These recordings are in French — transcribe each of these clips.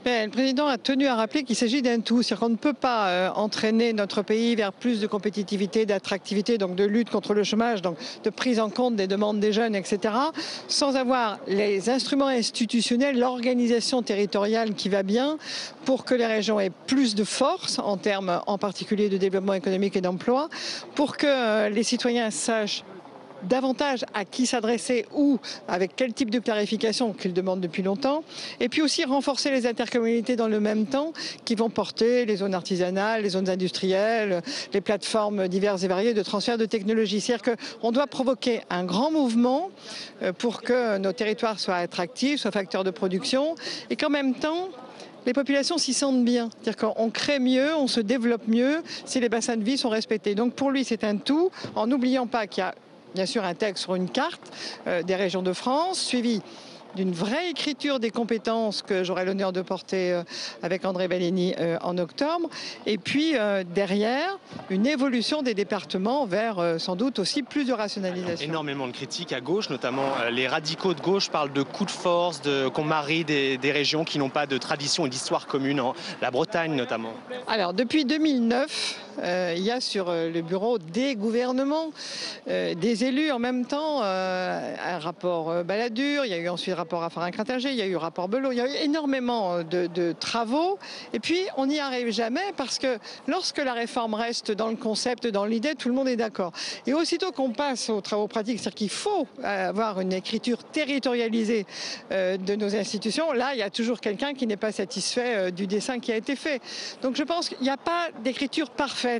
Mais le président a tenu à rappeler qu'il s'agit d'un tout. C'est-à-dire qu'on ne peut pas entraîner notre pays vers plus de compétitivité, d'attractivité, donc de lutte contre le chômage, donc de prise en compte des demandes des jeunes, etc., sans avoir les instruments institutionnels, l'organisation territoriale qui va bien pour que les régions aient plus de force en termes en particulier de développement économique et d'emploi, pour que les citoyens sachent davantage à qui s'adresser ou avec quel type de clarification qu'ils demandent depuis longtemps. Et puis aussi renforcer les intercommunalités dans le même temps qui vont porter les zones artisanales, les zones industrielles, les plateformes diverses et variées de transfert de technologie. C'est-à-dire qu'on doit provoquer un grand mouvement pour que nos territoires soient attractifs, soient facteurs de production et qu'en même temps, les populations s'y sentent bien. C'est-à-dire qu'on crée mieux, on se développe mieux si les bassins de vie sont respectés. Donc pour lui, c'est un tout, en n'oubliant pas qu'il y a bien sûr un texte sur une carte des régions de France, suivi d'une vraie écriture des compétences que j'aurai l'honneur de porter avec André Vallini en octobre. Et puis derrière, une évolution des départements vers sans doute aussi plus de rationalisation. Énormément de critiques à gauche, notamment les radicaux de gauche parlent de coups de force, qu'on marie des régions qui n'ont pas de tradition et d'histoire commune, la Bretagne notamment. Alors depuis 2009, il y a sur le bureau des gouvernements, des élus en même temps, un rapport Balladur, il y a eu ensuite rapport Raffarin-Cratinger, il y a eu rapport Belot, il y a eu énormément de travaux. Et puis on n'y arrive jamais parce que lorsque la réforme reste dans le concept, dans l'idée, tout le monde est d'accord. Et aussitôt qu'on passe aux travaux pratiques, c'est-à-dire qu'il faut avoir une écriture territorialisée de nos institutions, là il y a toujours quelqu'un qui n'est pas satisfait du dessin qui a été fait. Donc je pense qu'il n'y a pas d'écriture parfaite.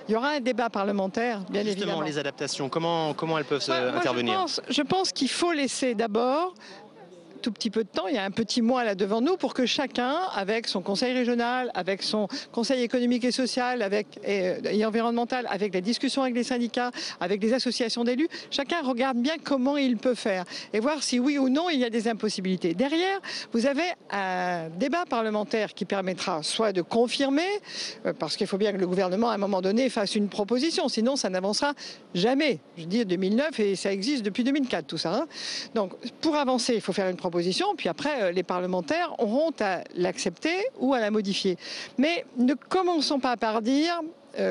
Il y aura un débat parlementaire, bien évidemment. Justement, les adaptations, comment elles peuvent intervenir? Je pense qu'il faut laisser d'abord tout petit peu de temps, il y a un petit mois là devant nous pour que chacun, avec son conseil régional, avec son conseil économique et social et environnemental, avec la discussion avec les syndicats, avec les associations d'élus, chacun regarde bien comment il peut faire et voir si oui ou non il y a des impossibilités. Derrière, vous avez un débat parlementaire qui permettra soit de confirmer, parce qu'il faut bien que le gouvernement à un moment donné fasse une proposition, sinon ça n'avancera jamais. Je dis 2009 et ça existe depuis 2004 tout ça. Hein. Donc pour avancer, il faut faire une proposition, puis après les parlementaires auront à l'accepter ou à la modifier. Mais ne commençons pas par dire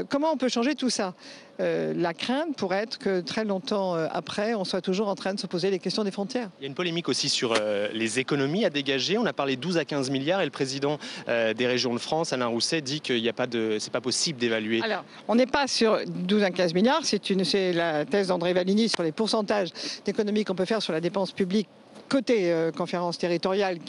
comment on peut changer tout ça. La crainte pourrait être que très longtemps après, on soit toujours en train de se poser les questions des frontières. Il y a une polémique aussi sur les économies à dégager. On a parlé 12 à 15 milliards et le président des régions de France, Alain Rousset, dit qu'il n'y a pas de, c'est pas possible d'évaluer. Alors, on n'est pas sur 12 à 15 milliards. C'est la thèse d'André Vallini sur les pourcentages d'économies qu'on peut faire sur la dépense publique côté conférence territoriale,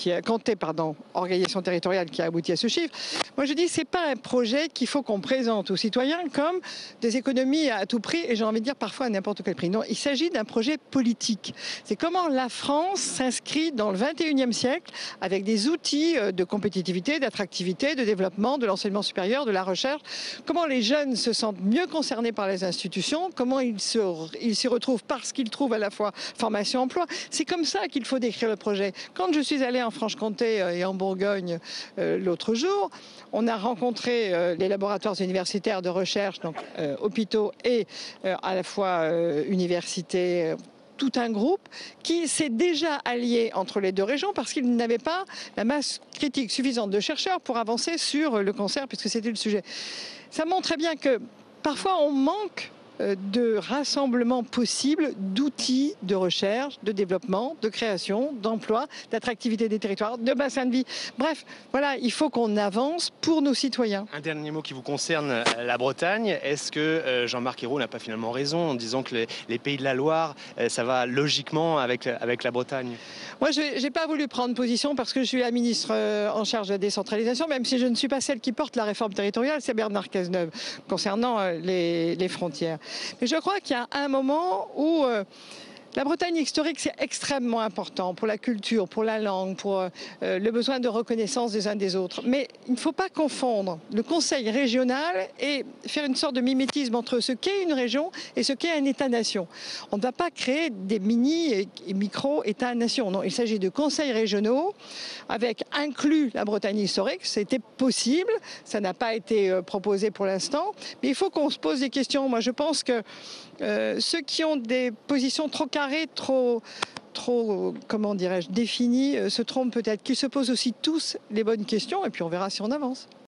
organisation territoriale qui a abouti à ce chiffre. Moi je dis c'est pas un projet qu'il faut qu'on présente aux citoyens comme des économies à tout prix et j'ai envie de dire parfois à n'importe quel prix. Non, il s'agit d'un projet politique. C'est comment la France s'inscrit dans le 21e siècle avec des outils de compétitivité, d'attractivité, de développement, de l'enseignement supérieur, de la recherche. Comment les jeunes se sentent mieux concernés par les institutions, comment ils s'y retrouvent parce qu'ils trouvent à la fois formation, emploi. C'est comme ça qu'il faut décrire le projet. Quand je suis allée en Franche-Comté et en Bourgogne l'autre jour, on a rencontré les laboratoires universitaires de recherche, donc hôpitaux et à la fois universités, tout un groupe qui s'est déjà allié entre les deux régions parce qu'ils n'avaient pas la masse critique suffisante de chercheurs pour avancer sur le cancer puisque c'était le sujet. Ça montre bien que parfois on manque de rassemblement possible d'outils de recherche, de développement, de création, d'emploi, d'attractivité des territoires, de bassins de vie. Bref, voilà, il faut qu'on avance pour nos citoyens. Un dernier mot qui vous concerne, la Bretagne. Est-ce que Jean-Marc Ayrault n'a pas finalement raison en disant que les pays de la Loire, ça va logiquement avec la Bretagne? Moi, je n'ai pas voulu prendre position parce que je suis la ministre en charge de la décentralisation, même si je ne suis pas celle qui porte la réforme territoriale, c'est Bernard Cazeneuve, concernant les frontières. Mais je crois qu'il y a un moment où la Bretagne historique, c'est extrêmement important pour la culture, pour la langue, pour le besoin de reconnaissance des uns des autres. Mais il ne faut pas confondre le conseil régional et faire une sorte de mimétisme entre ce qu'est une région et ce qu'est un État-nation. On ne va pas créer des mini et micro-États-nations. Non, il s'agit de conseils régionaux avec inclus la Bretagne historique. C'était possible, ça n'a pas été proposé pour l'instant. Mais il faut qu'on se pose des questions. Moi, je pense que ceux qui ont des positions trop carrées, trop trop, comment dirais-je, définis se trompent peut-être, qu'ils se posent aussi tous les bonnes questions et puis on verra si on avance.